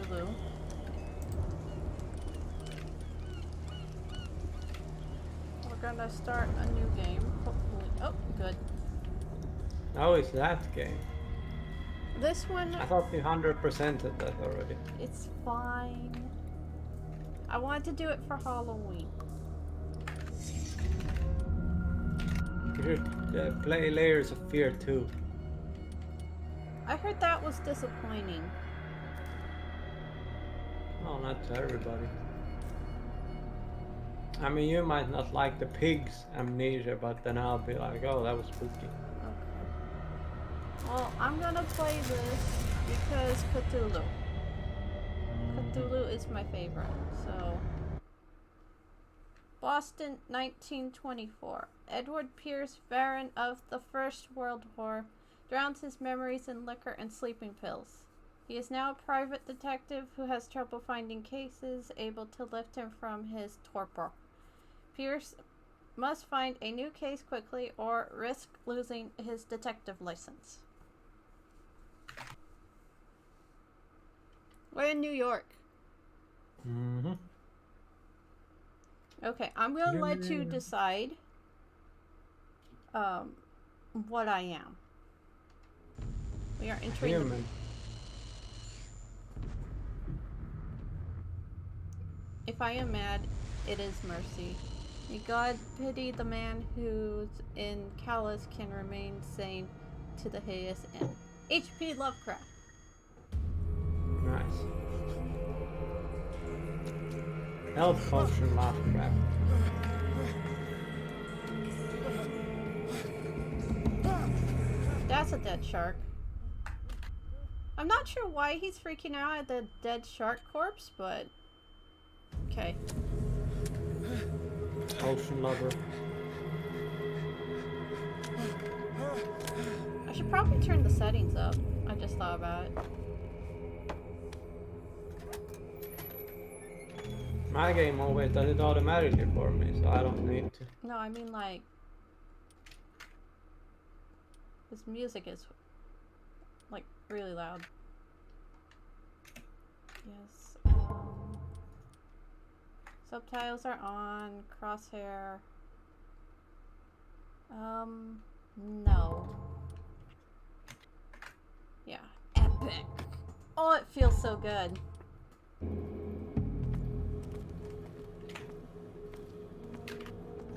Cthulhu. We're gonna start a new game, hopefully. Oh, good. How is that game? This one, I thought you 100%ed that already. it's fine. I wanted to do it for Halloween. You should play Layers of Fear 2. I heard that was disappointing. No, not to everybody. I mean, you might not like the pig's amnesia, but then I'll be like, oh, that was spooky. Okay. Well, I'm gonna play this because Cthulhu. Cthulhu is my favorite, so... Boston, 1924. Edward Pierce, veteran of the First World War, drowns his memories in liquor and sleeping pills. He is now a private detective who has trouble finding cases able to lift him from his torpor. Pierce must find a new case quickly or risk losing his detective license. We're in New York. Mm-hmm. Okay, I'm gonna let you decide what I am. We are entering Human. If I am mad, it is mercy. May God pity the man who's in callous can remain sane to the hideous end. H.P. Lovecraft. Nice. Health potion Lovecraft. That's a dead shark. I'm not sure why he's freaking out at the dead shark corpse, but... Okay. Ocean lover. I should probably turn the settings up. I just thought about it. My game always does it automatically for me, so I don't need to. No, I mean like... This music is like really loud. Yes. Subtitles are on. Crosshair. No. Yeah. Epic. Oh, it feels so good.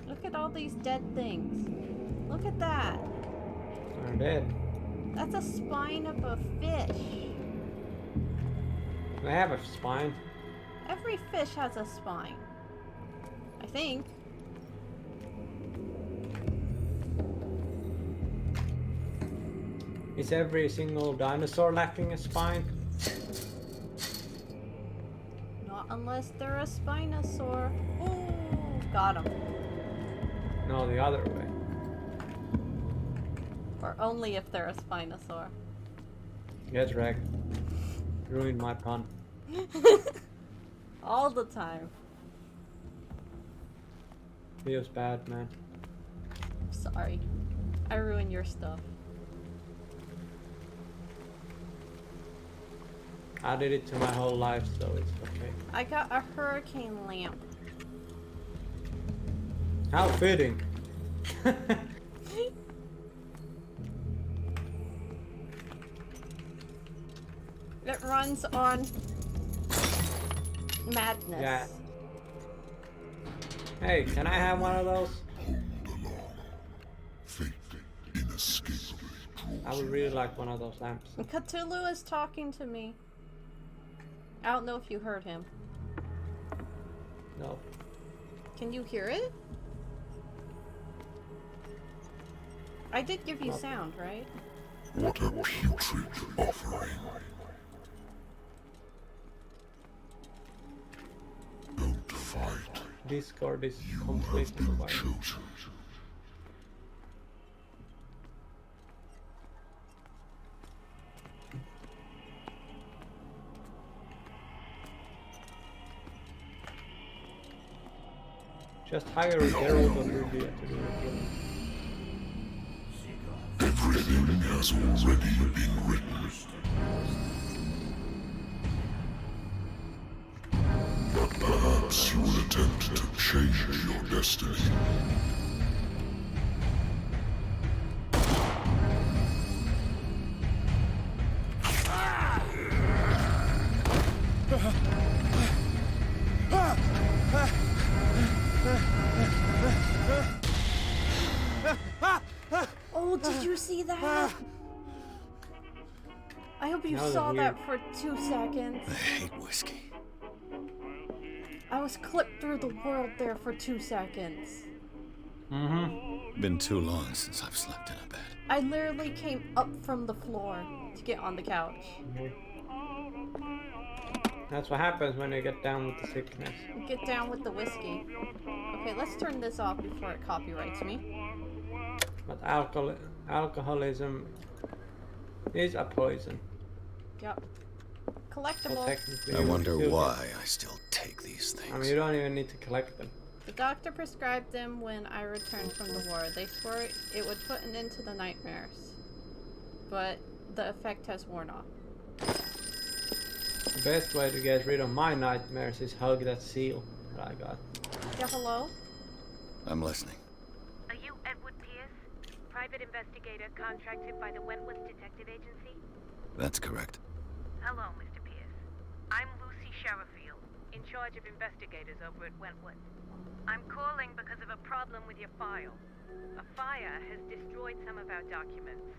Look at all these dead things. Look at that. I'm dead. That's a spine of a fish. They have a spine. Every fish has a spine. I think. Is every single dinosaur lacking a spine? Not unless they're a spinosaur. Ooh, got him. No, the other way. Or only if they're a spinosaur. Get wrecked. Ruined my pun. All the time. Feels bad, man. Sorry. I ruin your stuff. I did it to my whole life, so it's okay. I got a hurricane lamp. How fitting. It runs on madness. Yeah. Hey, can I have one of those? I would really like one of those lamps. Cthulhu is talking to me. I don't know if you heard him. No. Can you hear it? I did give you sound, right? What a putrid offering. Don't fight. Discord is You have completely been quiet. chosen. Just hire a Geralt of Rivia to do the killing. Everything has already been written. Perhaps you will attempt to change your destiny. Oh, did you see that? I hope you That was saw weird. that for 2 seconds. I hate whiskey. I was clipped through the world there for 2 seconds. Mm-hmm. Been too long since I've slept in a bed. I literally came up from the floor to get on the couch. That's what happens when you get down with the sickness. Get down with the whiskey. Okay, let's turn this off before it copyrights me. But alcoholism is a poison. Yep. So Collectible. technically, I you wonder still why I still take these I things. mean, you don't even need to collect them. The doctor prescribed them when I returned from the war. They swore it would put an end to the nightmares. But the effect has worn off. The best way to get rid of my nightmares is hug that seal that I got. Yeah, hello? I'm listening. Are you Edward Pierce, private investigator contracted by the Wentworth Detective Agency? That's correct. Hello, Mr. Pierce. I'm Lucy Sherifield, in charge of investigators over at Wentworth. I'm calling because of a problem with your file. A fire has destroyed some of our documents.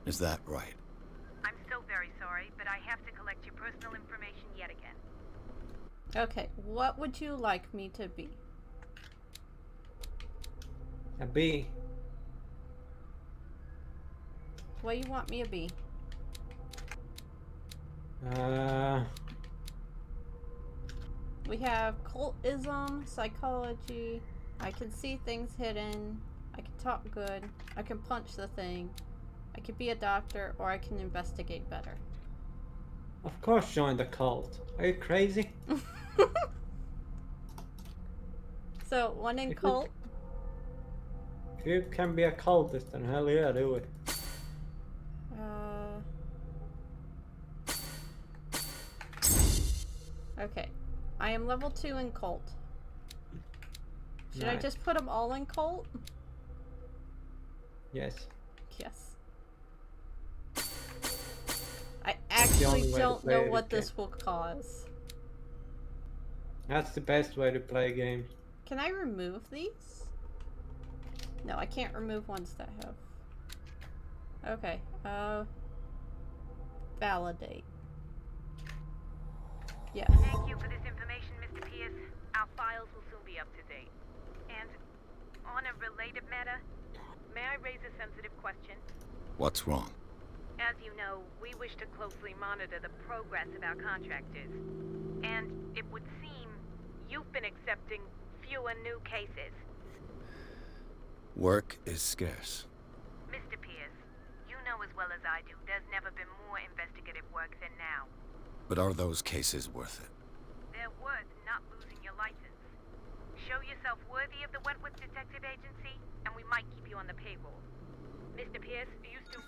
Is that right? I'm so very sorry, but I have to collect your personal information yet again. Okay, what would you like me to be? A bee. What do you want me to be? We have cultism, psychology, I can see things hidden, I can talk good, I can punch the thing, I could be a doctor, or I can investigate better. Of course, join the cult. Are you crazy? So, one in If you- cult? If you can be a cultist, then hell yeah, do it. Okay. I am level 2 in cult. Should I Nice. just put them all in cult? Yes. Yes. I only actually way to don't play know it, what okay. this will cause. That's the best way to play games. Can I remove these? No, I can't remove ones that have. Okay, validate. Yes. Thank you for this information, Mr. Pierce. Our files will soon be up to date. And on a related matter, may I raise a sensitive question? What's wrong? As you know, we wish to closely monitor the progress of our contractors. And it would seem you've been accepting fewer new cases. Work is scarce. Mr. Pierce, you know as well as I do, there's never been more investigative work than now. But are those cases worth it? They're worth not losing your license. Show yourself worthy of the Wentworth Detective Agency, and we might keep you on the payroll. Mr. Pierce, are you still...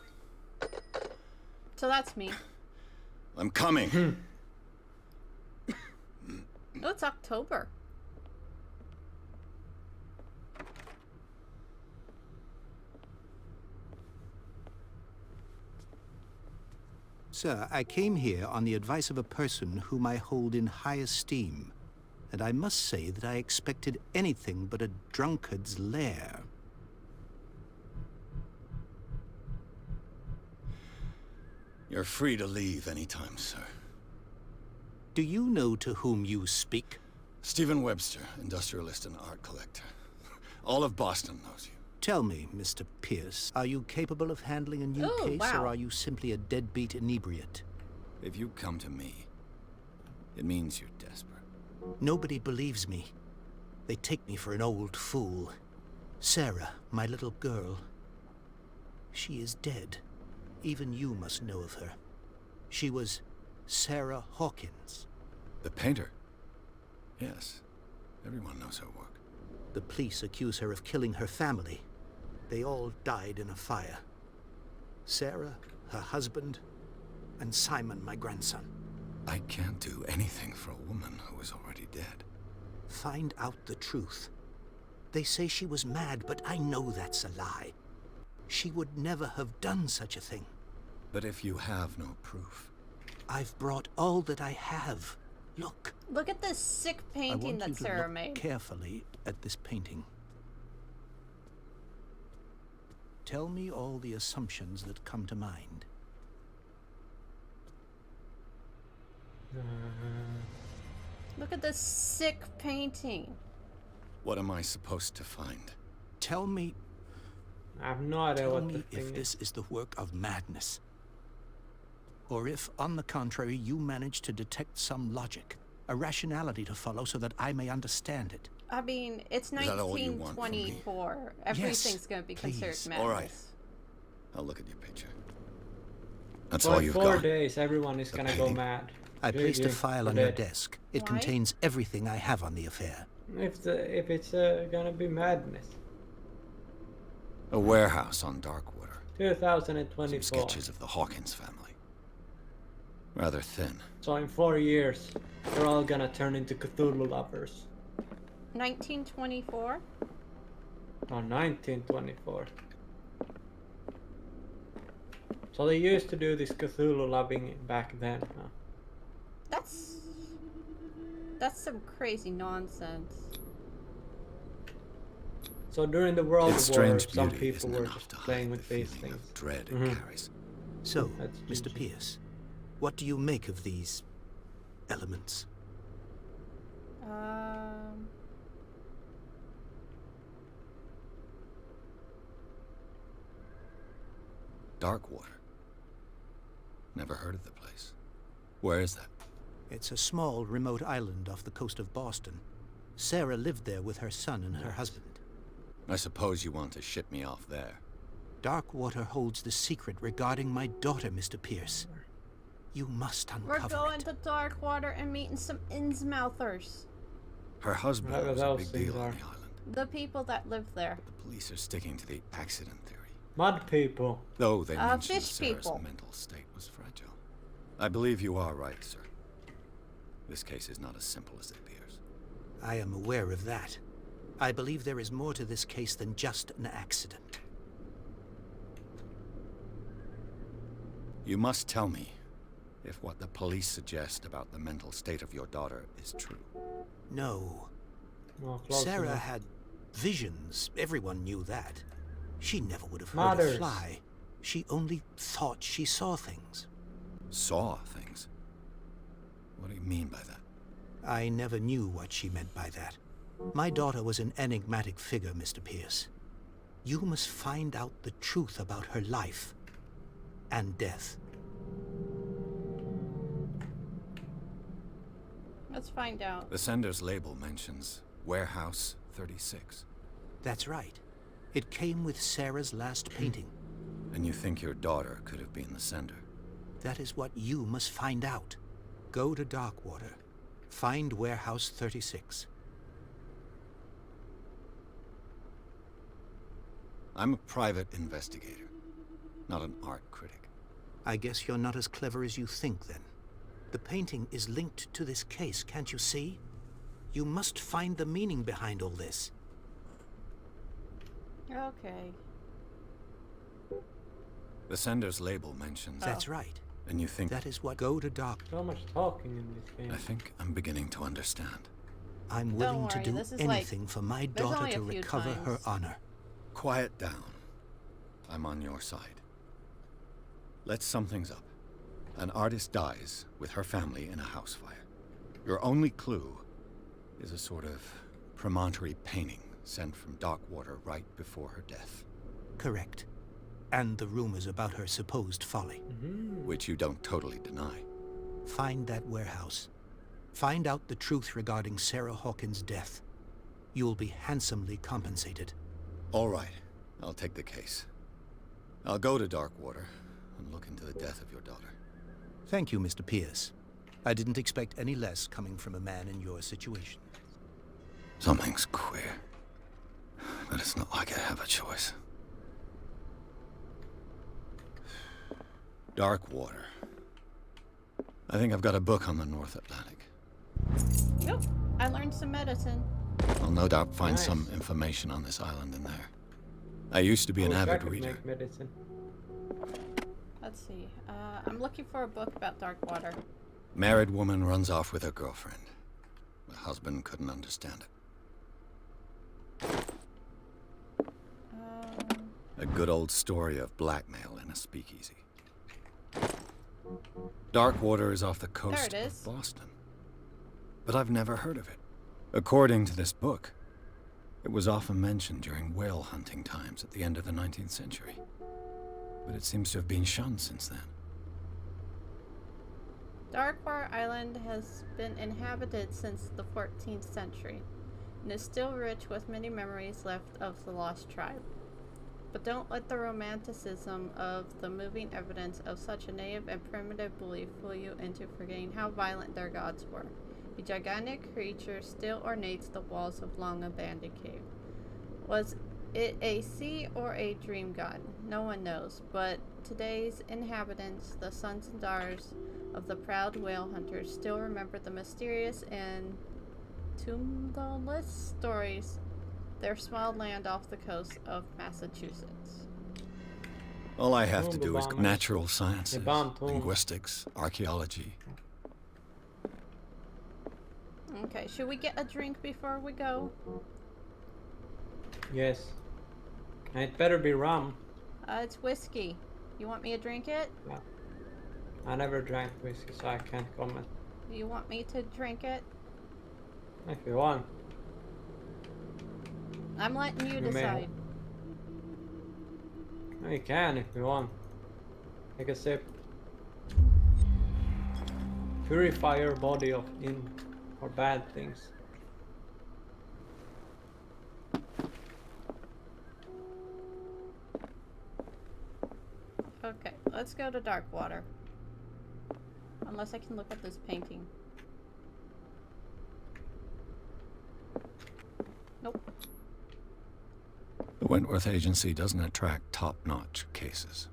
So that's me. I'm coming. Oh, it's October. Sir, I came here on the advice of a person whom I hold in high esteem, and I must say that I expected anything but a drunkard's lair. You're free to leave anytime, sir. Do you know to whom you speak? Stephen Webster, industrialist and art collector. All of Boston knows you. Tell me, Mr. Pierce, are you capable of handling a new Oh, case, wow. or are you simply a deadbeat inebriate? If you come to me, it means you're desperate. Nobody believes me. They take me for an old fool. Sarah, my little girl, she is dead. Even you must know of her. She was Sarah Hawkins. The painter? Yes. Everyone knows her work. The police accuse her of killing her family. They all died in a fire. Sarah, her husband, and Simon, my grandson. I can't do anything for a woman who is already dead. Find out the truth. They say she was mad, but I know that's a lie. She would never have done such a thing. But if you have no proof... I've brought all that I have. Look. Look at this sick painting that Sarah I want you to made. look carefully at this painting. Tell me all the assumptions that come to mind. Look at this sick painting. What am I supposed to find? Tell me, I have no idea tell what the me thing if is. this is the work of madness. Or if, on the contrary, you manage to detect some logic, a rationality to follow so that I may understand it. I mean, it's Is that all you want from me? 1924. Everything's going to be considered please. madness. All right. I'll look at your picture. That's For all you've 4 got. days, everyone is The gonna go painting. mad. I placed a You file on your did. desk. It Why? contains everything I have on the affair. If it's gonna be madness. A warehouse on Darkwater. 2024. Some sketches of the Hawkins family. Rather thin. So in 4 years, they're all gonna turn into Cthulhu lovers. 1924? Oh, 1924. So they used to do this Cthulhu loving back then, huh? That's some crazy nonsense. So during the World Its War, strange some beauty people isn't were enough just to playing hide with the these feeling things. of dread Mhm. it carries. So, That's Mr. easy. Pierce, what do you make of these elements? Darkwater. Never heard of the place. Where is that? It's a small, remote island off the coast of Boston. Sarah lived there with her son and her husband. I suppose you want to ship me off there. Darkwater holds the secret regarding my daughter, Mr. Pierce. You must We're uncover going it. to Darkwater and meeting some Innsmouthers. Her husband Whatever was a those big things deal on are. the island. The people that live there. The police are sticking to the accident theory. Mud people. Though they mentioned fish Sarah's people. mental state was fragile. I believe you are right, sir. This case is not as simple as it appears. I am aware of that. I believe there is more to this case than just an accident. You must tell me if what the police suggest about the mental state of your daughter is true. No. Oh, close Sarah enough. had visions. Everyone knew that. She never would have heard Mothers. a fly. She only thought she saw things. Saw things? What do you mean by that? I never knew what she meant by that. My daughter was an enigmatic figure, Mr. Pierce. You must find out the truth about her life and death. Let's find out. The sender's label mentions Warehouse 36. That's right. It came with Sarah's last painting. And you think your daughter could have been the sender? That is what you must find out. Go to Darkwater. Find Warehouse 36. I'm a private investigator, not an art critic. I guess you're not as clever as you think, then. The painting is linked to this case, can't you see? You must find the meaning behind all this. Okay. The sender's label mentions... That's right. And you think... That is what... Go to Dark. So much talking in this game. I think I'm beginning to understand. I'm Don't willing to worry, do this is like- anything for my there's daughter only a to few recover her times. honor. Quiet down. I'm on your side. Let's sum things up. An artist dies with her family in a house fire. Your only clue is a sort of promontory painting sent from Darkwater right before her death. Correct. And the rumors about her supposed folly. Which you don't totally deny. Find that warehouse. Find out the truth regarding Sarah Hawkins' death. You'll be handsomely compensated. All right, I'll take the case. I'll go to Darkwater and look into the death of your daughter. Thank you, Mr. Pierce. I didn't expect any less coming from a man in your situation. Something's queer. But it's not like I have a choice. Darkwater. I think I've got a book on the North Atlantic. Nope. I learned some medicine. I'll no doubt find Nice. some information on this island in there. I used to be an I wish I avid could reader. make medicine. Let's see. I'm looking for a book about dark water. Married woman runs off with her girlfriend. The husband couldn't understand it. A good old story of blackmail in a speakeasy. Darkwater is off the coast There it of is. Boston. But I've never heard of it. According to this book, it was often mentioned during whale hunting times at the end of the 19th century. But it seems to have been shunned since then. Darkwater Island has been inhabited since the 14th century and is still rich with many memories left of the lost tribe. But don't let the romanticism of the moving evidence of such a native and primitive belief fool you into forgetting how violent their gods were. A gigantic creature still ornates the walls of long abandoned cave. Was it a sea or a dream god? No one knows, but today's inhabitants, the sons and daughters of the proud whale hunters, still remember the mysterious and tumultuous stories their small land off the coast of Massachusetts. All I have to do is natural sciences, Bantu. linguistics, archaeology. Okay, should we get a drink before we go? Yes. And it better be rum. It's whiskey. You want me to drink it? Yeah. I never drank whiskey, so I can't comment. You want me to drink it? If you want. I'm letting you You may. decide. No, you can if you want. Take a sip. Purify your body of in or bad things. Okay, let's go to Darkwater. Unless I can look at this painting. Nope. The Wentworth Agency doesn't attract top-notch cases.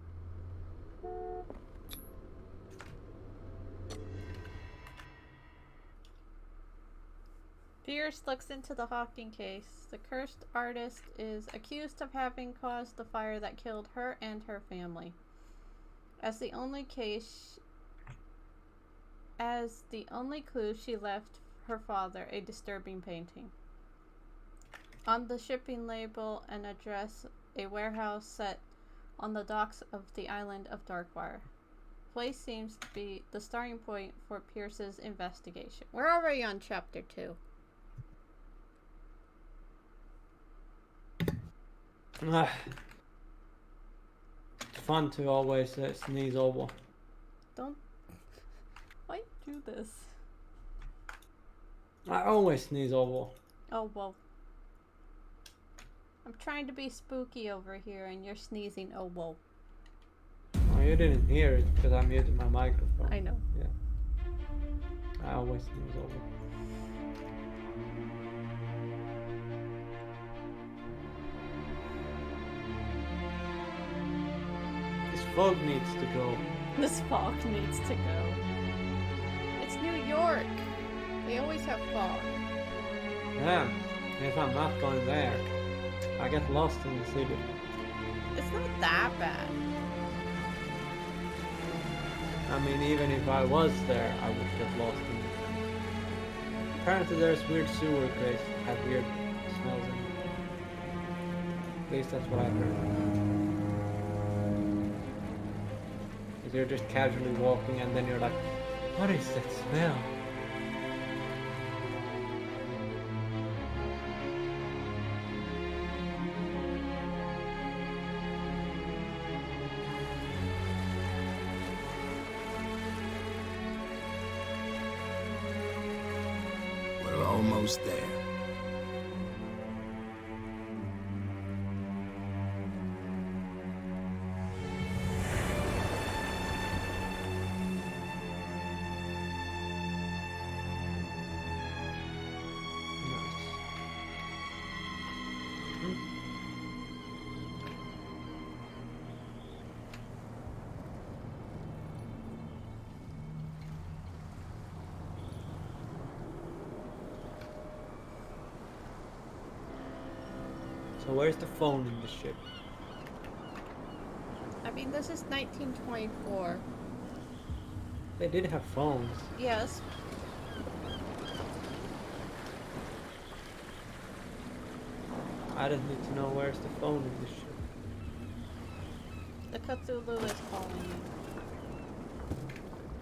Pierce looks into the Hawking case. The cursed artist is accused of having caused the fire that killed her and her family. As the only clue, she left her father a disturbing painting. On the shipping label, an address, a warehouse set on the docks of the island of Darkwater. Place seems to be the starting point for Pierce's investigation. We're already on chapter 2. It's fun to always sneeze over. Don't. Why do this? I always sneeze over. Oh, well. I'm trying to be spooky over here and you're sneezing. Oh, whoa. Oh, you didn't hear it because I'm muting my microphone. I know. Yeah. I always sneeze over. This fog needs to go. This fog needs to go. It's New York. They always have fog. Yeah, if I'm not going there, I get lost in the city. It's not that bad. I mean, even if I was there, I would get lost in the city. Apparently there's weird sewer grates that have weird smells in them. At least that's what I've heard. Because you're just casually walking and then you're like, what is that smell? We're almost there. So where's the phone in the ship? I mean, this is 1924. They did have phones. Yes. I just need to know where's the phone in the ship. The Cthulhu is calling you.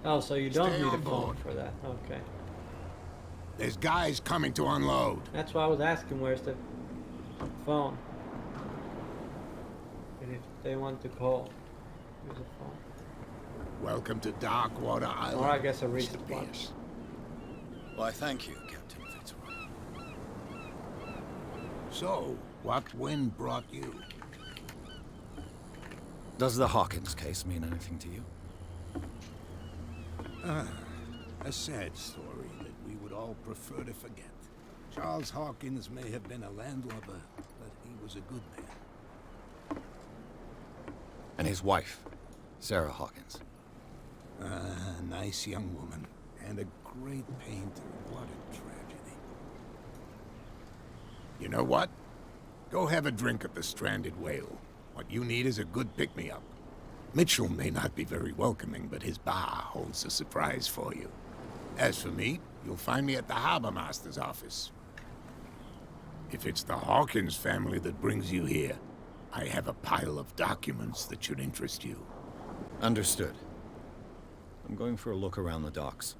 Oh, so you don't Stay need a on phone board. for that. Okay. There's guys coming to unload. That's why I was asking where's the phone. And if they want to call, use a phone. Welcome to Darkwater Island. Or I guess a Mr. resupply. Pierce. Why, thank you, Captain Fitzroy. So, what wind brought you? Does the Hawkins case mean anything to you? A sad story that we would all prefer to forget. Charles Hawkins may have been a landlubber, but he was a good man. And his wife, Sarah Hawkins. A nice young woman, and a great painter. What a tragedy. You know what? Go have a drink at the Stranded Whale. What you need is a good pick-me-up. Mitchell may not be very welcoming, but his bar holds a surprise for you. As for me, you'll find me at the Harbor Master's office. If it's the Hawkins family that brings you here, I have a pile of documents that should interest you. Understood. I'm going for a look around the docks.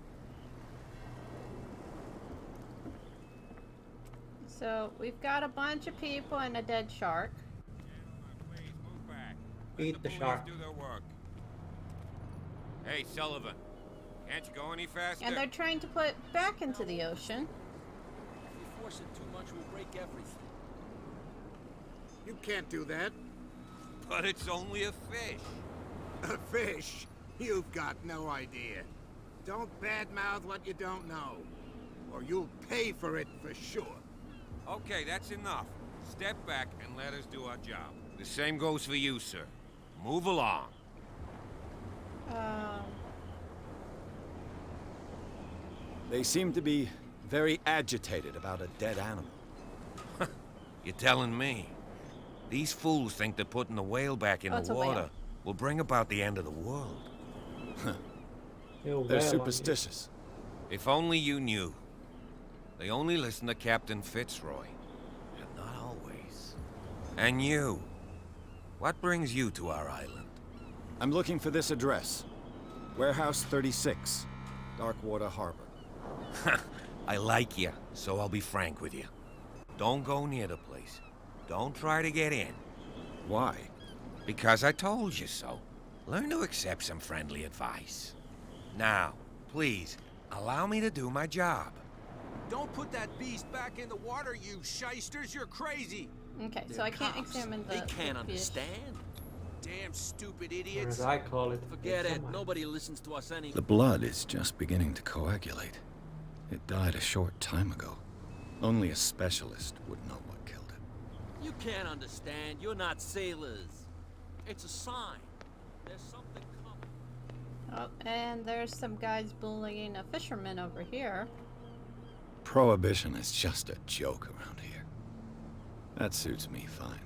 So, we've got a bunch of people and a dead shark. Eat the shark. Do their work. Hey, Sullivan. Can't you go any faster? And they're trying to put it back into the ocean. If we force it too much, we'll break everything. You can't do that. But it's only a fish. A fish? You've got no idea. Don't badmouth what you don't know, or you'll pay for it for sure. Okay, that's enough. Step back and let us do our job. The same goes for you, sir. Move along. They seem to be very agitated about a dead animal. You're telling me? These fools think that putting the whale back in Oh, it's the a whale. water will bring about the end of the world. Yo, They're whale on superstitious. If only you knew. They only listen to Captain Fitzroy. And not always. And you. What brings you to our island? I'm looking for this address. Warehouse 36, Darkwater Harbor. I like you, so I'll be frank with you. Don't go near the place. Don't try to get in. Why? Because I told you so. Learn to accept some friendly advice. Now, please, allow me to do my job. Don't put that beast back in the water, you shysters! You're crazy! Okay, so They're I can't cops. examine the They can't the understand. Damn stupid Or idiots! as I call it. Forget it. Somebody. Nobody listens to us anymore. The blood is just beginning to coagulate. It died a short time ago. Only a specialist would know what killed it. You can't understand. You're not sailors. It's a sign. There's something coming. Oh, and there's some guys bullying a fisherman over here. Prohibition is just a joke around here. That suits me fine.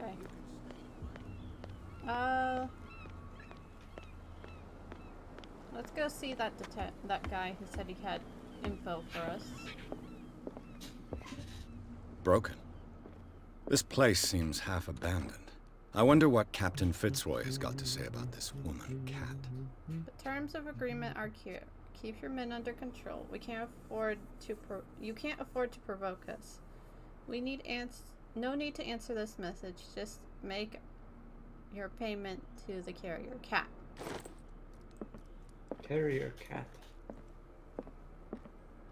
Okay. Let's go see that that guy who said he had info for us. Broken. This place seems half abandoned. I wonder what Captain Fitzroy has got to say about this woman, Cat. The terms of agreement are clear. Keep your men under control. We can't afford to. You can't afford to provoke us. We need no need to answer this message. Just make your payment to the carrier, Cat. Carrier cat.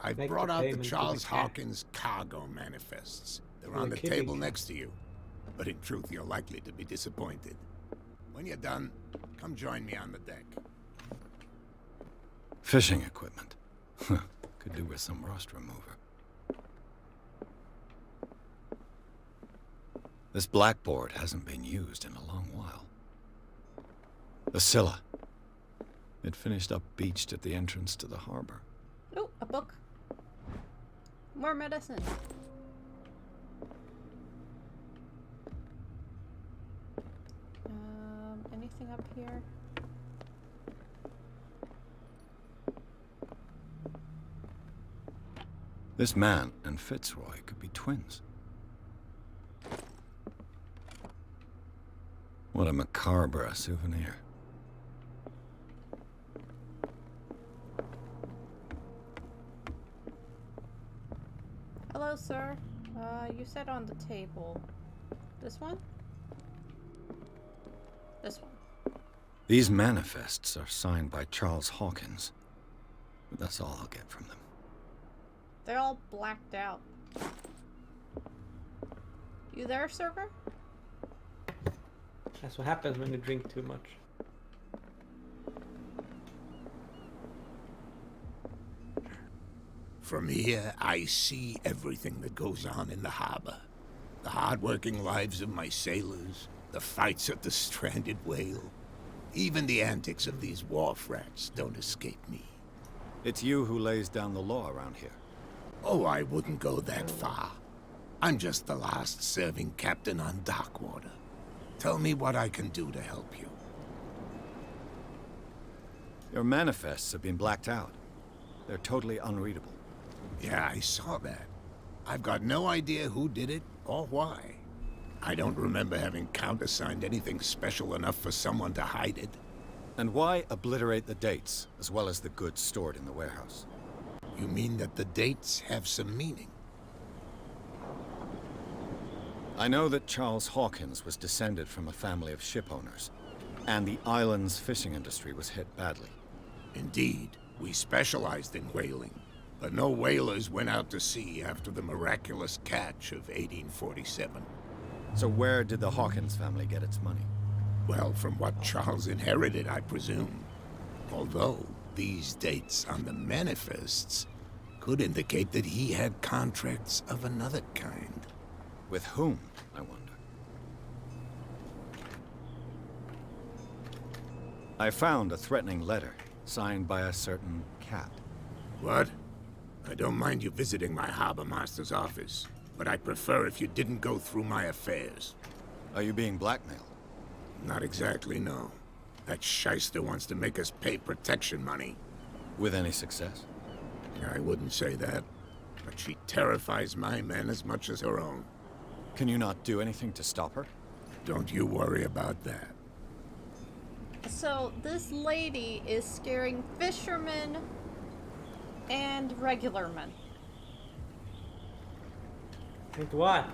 I Make brought the out the payment to Charles the cat. Hawkins cargo manifests. They're To on the the kitty table cat. next to you. But in truth, you're likely to be disappointed. When you're done, come join me on the deck. Fishing equipment. Could do with some rust remover. This blackboard hasn't been used in a long while. The Scylla. It finished up beached at the entrance to the harbor. Oh, a book. More medicine. Anything up here? This man and Fitzroy could be twins. What a macabre souvenir. Hello, sir. You said on the table. This one? This one. These manifests are signed by Charles Hawkins. But that's all I'll get from them. They're all blacked out. You there, server? That's what happens when you drink too much. From here, I see everything that goes on in the harbor. The hard-working lives of my sailors, the fights at the stranded whale. Even the antics of these wharf rats don't escape me. It's you who lays down the law around here. Oh, I wouldn't go that far. I'm just the last serving captain on Darkwater. Tell me what I can do to help you. Your manifests have been blacked out. They're totally unreadable. Yeah, I saw that. I've got no idea who did it or why. I don't remember having countersigned anything special enough for someone to hide it. And why obliterate the dates, as well as the goods stored in the warehouse? You mean that the dates have some meaning? I know that Charles Hawkins was descended from a family of ship owners, and the island's fishing industry was hit badly. Indeed, we specialized in whaling, but no whalers went out to sea after the miraculous catch of 1847. So where did the Hawkins family get its money? Well, from what Charles inherited, I presume. Although, these dates on the manifests could indicate that he had contracts of another kind. With whom, I wonder? I found a threatening letter, signed by a certain cat. What? I don't mind you visiting my harbor master's office, but I'd prefer if you didn't go through my affairs. Are you being blackmailed? Not exactly, no. That shyster wants to make us pay protection money. With any success? I wouldn't say that, but she terrifies my men as much as her own. Can you not do anything to stop her? Don't you worry about that. So, this lady is scaring fishermen and regular men. With what?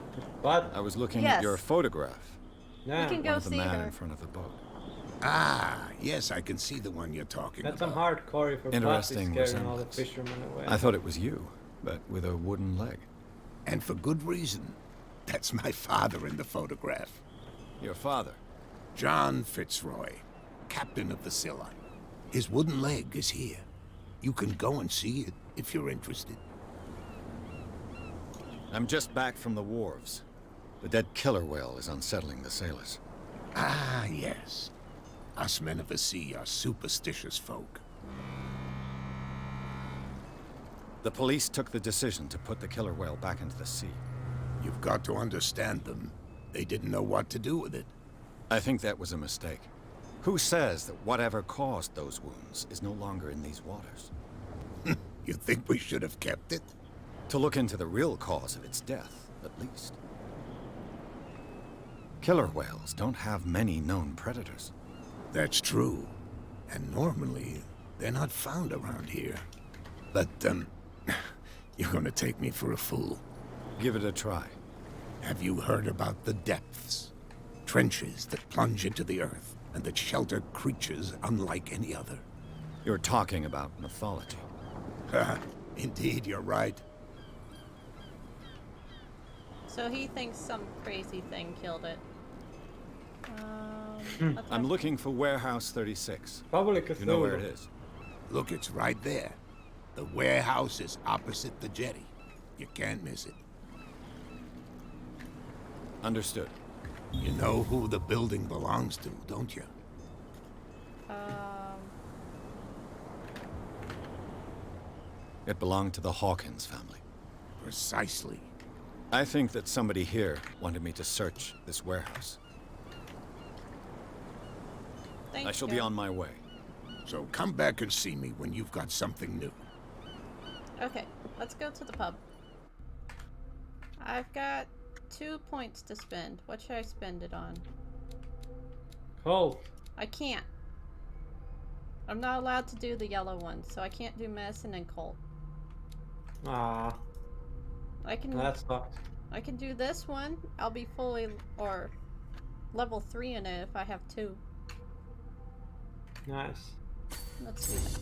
What? I was looking Yes. at your photograph. Yeah. You can One go of the see man her. in front of the boat. Ah, yes, I can see the one you're talking That's about. some hardcore for Interesting scaring all the resemblance. fishermen away. I thought it was you, but with a wooden leg. And for good reason. That's my father in the photograph. Your father? John Fitzroy, captain of the Scylla. His wooden leg is here. You can go and see it if you're interested. I'm just back from the wharves. The dead killer whale is unsettling the sailors. Ah, yes. Us men of the sea are superstitious folk. The police took the decision to put the killer whale back into the sea. You've got to understand them. They didn't know what to do with it. I think that was a mistake. Who says that whatever caused those wounds is no longer in these waters? You think we should have kept it? To look into the real cause of its death, at least. Killer whales don't have many known predators. That's true. And normally, they're not found around here. But, you're gonna take me for a fool. Give it a try. Have you heard about the depths? Trenches that plunge into the earth and that shelter creatures unlike any other. You're talking about mythology. Indeed, you're right. So he thinks some crazy thing killed it. Okay. I'm looking for Warehouse 36. Probably Cthulhu. You know where it is? Look, it's right there. The warehouse is opposite the jetty. You can't miss it. Understood. You know who the building belongs to, don't you? It belonged to the Hawkins family. Precisely. I think that somebody here wanted me to search this warehouse. Thank I shall you. be on my way. So come back and see me when you've got something new. Okay, let's go to the pub. I've got 2 points to spend. What should I spend it on? Cold. I can't. I'm not allowed to do the yellow one, so I can't do medicine and cult. Ah, I can. that sucks. I can do this one. I'll be fully or level 3 in it if I have 2. Nice. Let's do that.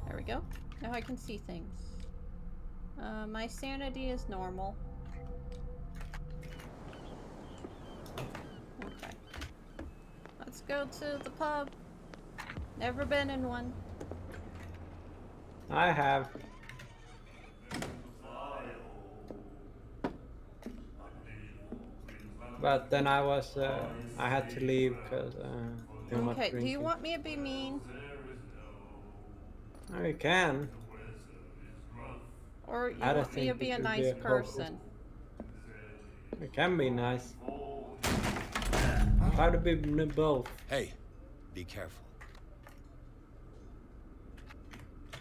There we go. Now I can see things. My sanity is normal. Okay. Let's go to the pub. Never been in one. I have. But then I was, I had to leave because too much Okay, do drinking. you want me to be mean? Oh, you can. Or you I don't want me to think be it a should be nice a couple. person? It can be nice. Try to be both. Hey, be careful.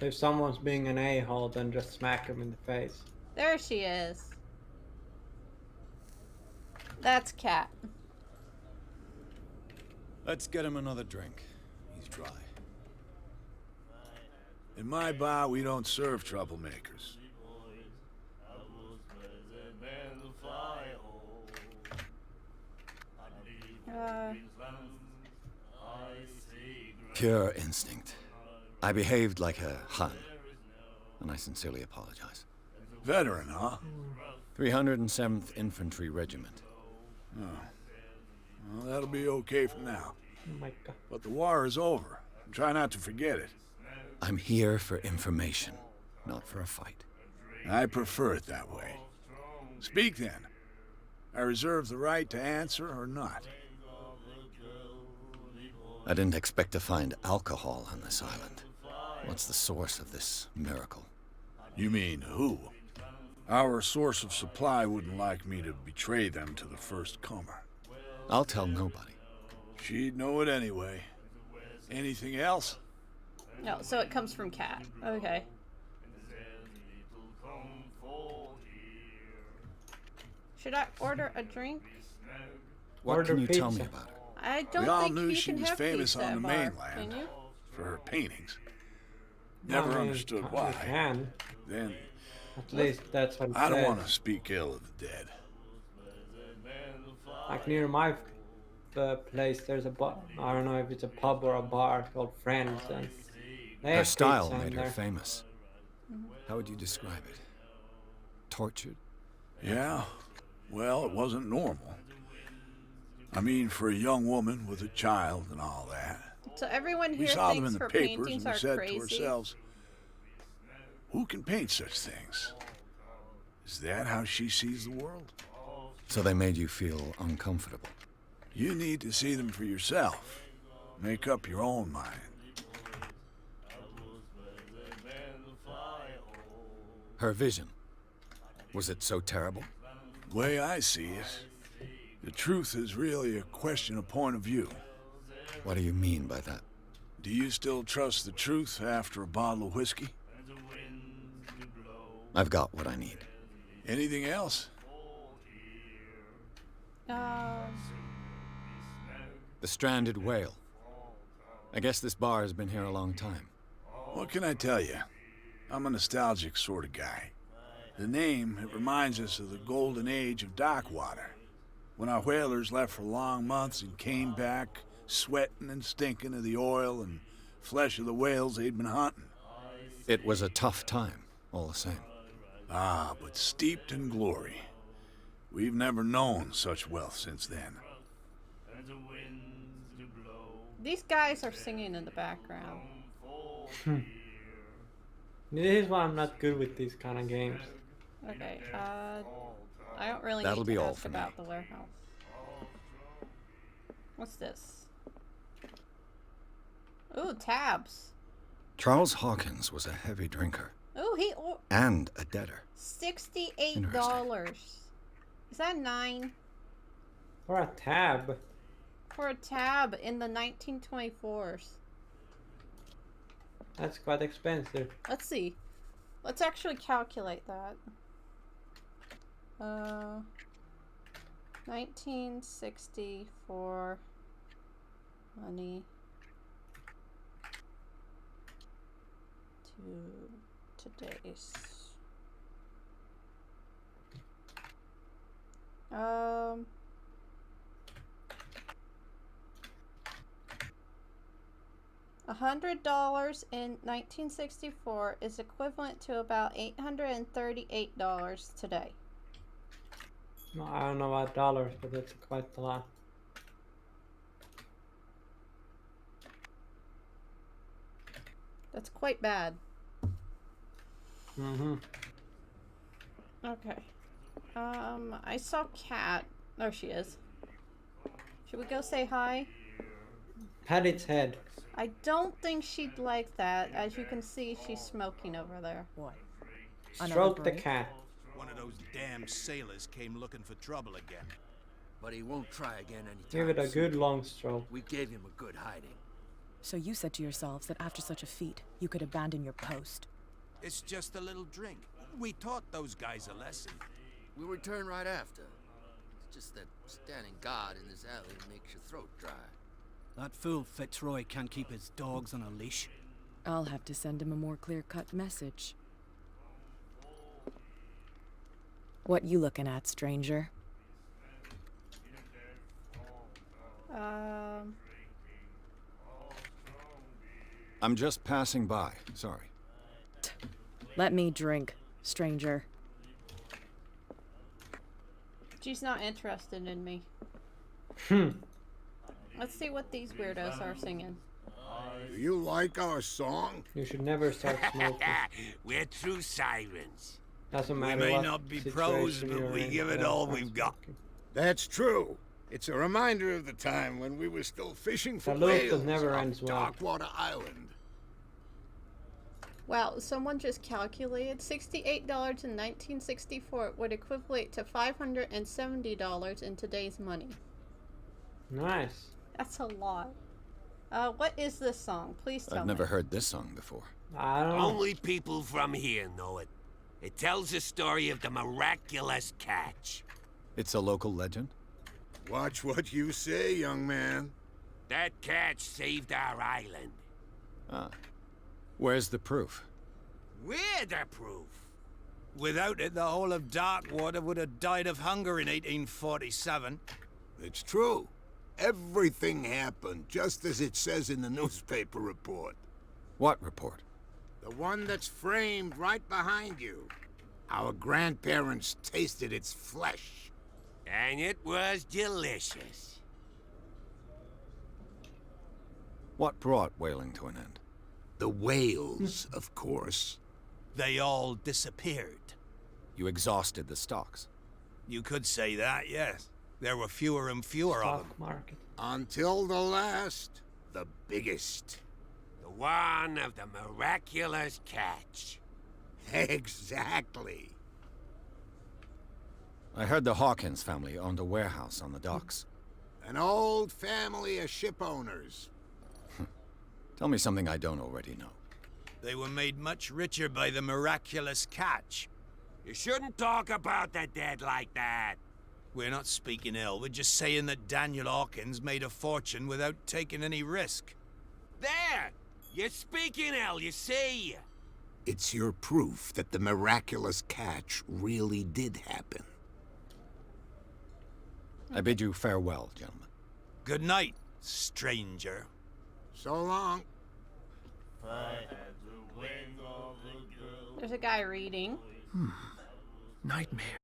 If someone's being an a-hole, then just smack him in the face. There she is. That's Cat. Let's get him another drink. He's dry. In my bar, we don't serve troublemakers. Pure instinct. I behaved like a Hun, and I sincerely apologize. Veteran, huh? 307th Infantry Regiment. Well, that'll be okay for now. Oh my god. But the war is over. Try not to forget it. I'm here for information, not for a fight. I prefer it that way. Speak then. I reserve the right to answer or not. I didn't expect to find alcohol on this island. What's the source of this miracle? You mean who? Our source of supply wouldn't like me to betray them to the first comer. I'll tell nobody. She'd know it anyway. Anything else? No, so it comes from Cat. Okay. Should I order a drink? What Order can you tell me pizza. about her? I don't We all think knew you she can was have famous pizza on the at a bar, mainland can you? for her paintings. Never I mean, understood you why. can. Then, At least that's what it I don't says. want to speak ill of the dead. Like near my place, there's a bar. I don't know if it's a pub or a bar called Friends, and they Her have style pizza in made her there. famous. How would you describe it? Tortured? Yeah, well, it wasn't normal. I mean, for a young woman with a child and all that. So everyone We here saw them in thinks the her papers paintings and we are said to crazy. ourselves, who can paint such things? Is that how she sees the world? So they made you feel uncomfortable. You need to see them for yourself. Make up your own mind. Her vision. Was it so terrible? Way I see it, the truth is really a question of point of view. What do you mean by that? Do you still trust the truth after a bottle of whiskey? I've got what I need. Anything else? The stranded whale. I guess this bar has been here a long time. What can I tell you? I'm a nostalgic sort of guy. The name, it reminds us of the golden age of dock water. When our whalers left for long months and came back sweating and stinking of the oil and flesh of the whales they'd been hunting. It was a tough time, all the same. Ah, but steeped in glory. We've never known such wealth since then. These guys are singing in the background. This is why I'm not good with these kind of games. Okay, I don't really That'll need be to all ask for about me. the warehouse. What's this? Ooh, tabs. Charles Hawkins was a heavy drinker Ooh, and a debtor. $68. Is that 9? For a tab. For a tab in the 1924s. That's quite expensive. Let's see. Let's actually calculate that. 1964 money to today's. $100 in 1964 is equivalent to about $838 today. No, I don't know about dollars, but it's quite a lot. That's quite bad. Mm-hmm. Okay. I saw Cat. There she is. Should we go say hi? Pat its head. I don't think she'd like that. As you can see, she's smoking over there. What? Stroke the cat. One of those damn sailors came looking for trouble again. But he won't try again anytime Give it a soon. good long stroke. We gave him a good hiding. So you said to yourselves that after such a feat, you could abandon your post. It's just a little drink. We taught those guys a lesson. We'll return right after. It's just that standing guard in this alley makes your throat dry. That fool Fitzroy can't keep his dogs on a leash. I'll have to send him a more clear-cut message. What you looking at, stranger? I'm just passing by. Sorry. Let me drink, stranger. She's not interested in me. Let's see what these weirdos are singing. Do you like our song? You should never start smoking. We're true sirens. Doesn't We matter may what not be pros, situation but you're we in, give it don't all start we've got. smoking. That's true. It's a reminder of the time when we were still fishing for The loop whales never off ends well. Darkwater Island. Wow, someone just calculated $68 in 1964 would equivalent to $570 in today's money. Nice. That's a lot. What is this song? Please tell me. I've never heard this song before. I don't know. Only people from here know it. It tells the story of the miraculous catch. It's a local legend? Watch what you say, young man. That catch saved our island. Ah. Where's the proof? We're the proof. Without it, the whole of Darkwater would have died of hunger in 1847. It's true. Everything happened just as it says in the newspaper report. What report? The one that's framed right behind you. Our grandparents tasted its flesh. And it was delicious. What brought whaling to an end? The whales, of course. They all disappeared. You exhausted the stocks. You could say that, yes. There were fewer and fewer of them. Stock market. Until the last, the biggest. The one of the miraculous catch. Exactly. I heard the Hawkins family owned a warehouse on the docks. An old family of ship owners. Tell me something I don't already know. They were made much richer by the miraculous catch. You shouldn't talk about the dead like that. We're not speaking ill, we're just saying that Daniel Hawkins made a fortune without taking any risk. There! You're speaking ill, you see. It's your proof that the miraculous catch really did happen. I bid you farewell, gentlemen. Good night, stranger. So long. There's a guy reading. Nightmare.